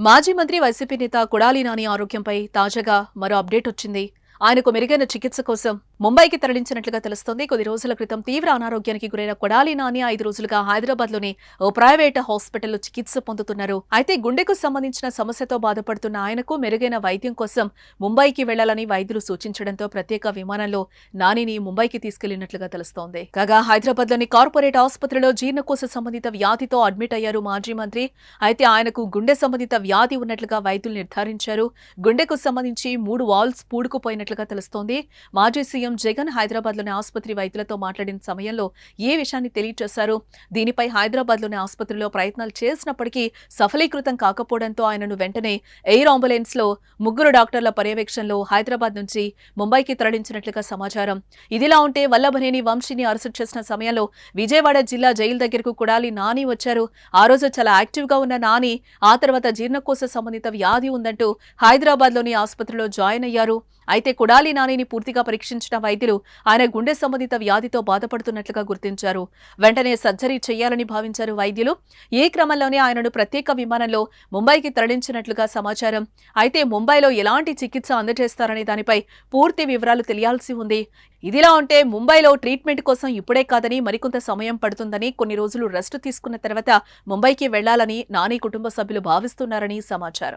మాజీ మంత్రి వైసీపీ నేత కొడాలి నాని ఆరోగ్యంపై తాజాగా మరో అప్డేట్ వచ్చింది. ఆయనకు మెరుగైన చికిత్స కోసం ముంబైకి తరలించినట్లుగా తెలుస్తోంది. కొద్ది రోజుల క్రితం తీవ్ర అనారోగ్యానికి గురైన కొడాలి నాని 5 రోజులుగా హైదరాబాద్లోని ఓ ప్రైవేట్ హాస్పిటల్లో చికిత్స పొందుతున్నారు. అయితే గుండెకు సంబంధించిన సమస్యతో బాధపడుతున్న ఆయనకు మెరుగైన వైద్యం కోసం ముంబైకి వెళ్లాలని వైద్యులు సూచించడంతో ప్రత్యేక విమానంలో నానిని ముంబైకి తీసుకెళ్లినట్లుగా తెలుస్తోంది. కాగా హైదరాబాద్లోని కార్పొరేట్ ఆసుపత్రిలో జీర్ణకోశ సంబంధిత వ్యాధితో అడ్మిట్ అయ్యారు మాజీ మంత్రి. అయితే ఆయనకు గుండె సంబంధిత వ్యాధి ఉన్నట్లుగా వైద్యులు నిర్ధారించారు. గుండెకు సంబంధించి 3 వాల్వ్స్ పూడుకుపోయినట్లుగా తెలుస్తోంది. మాజీ సీఎం జగన్ హైదరాబాద్లోని ఆసుపత్రి వైద్యులతో మాట్లాడిన సమయంలో ఏ విషయాన్ని తెలియజేశారు. దీనిపై హైదరాబాద్లోని ఆసుపత్రిలో ప్రయత్నాలు చేసినప్పటికీ సఫలీకృతం కాకపోవడంతో ఆయనను వెంటనే ఎయిర్ అంబులెన్స్ లో 3 డాక్టర్ల పర్యవేక్షణలో హైదరాబాద్ నుంచి ముంబైకి తరలించినట్లుగా సమాచారం. ఇదిలా ఉంటే వల్లభనేని వంశీని అరెస్టు చేసిన సమయంలో విజయవాడ జిల్లా జైలు దగ్గరకు కొడాలి నాని వచ్చారు. ఆ రోజు చాలా యాక్టివ్ గా ఉన్న నాని ఆ తర్వాత జీర్ణకోశ సంబంధిత వ్యాధి ఉందంటూ హైదరాబాద్లోని ఆసుపత్రిలో జాయిన్ అయ్యారు. అయితే కొడాలి నానిని పూర్తిగా పరీక్షించిన వైద్యులు ఆయన గుండె సంబంధిత వ్యాధితో బాధపడుతున్నట్లుగా గుర్తించారు. వెంటనే సర్జరీ చేయాలని భావించారు వైద్యులు. ఈ క్రమంలోనే ఆయనను ప్రత్యేక విమానంలో ముంబైకి తరలించినట్లుగా సమాచారం. అయితే ముంబైలో ఎలాంటి చికిత్స అందజేస్తారనే దానిపై పూర్తి వివరాలు తెలియాల్సి ఉంది. ఇదిలా ఉంటే ముంబైలో ట్రీట్మెంట్ కోసం ఇప్పుడే కాదని మరికొంత సమయం పడుతుందని, కొన్ని రోజులు రెస్ట్ తీసుకున్న తర్వాత ముంబైకి వెళ్లాలని నాని కుటుంబ సభ్యులు భావిస్తున్నారని సమాచారం.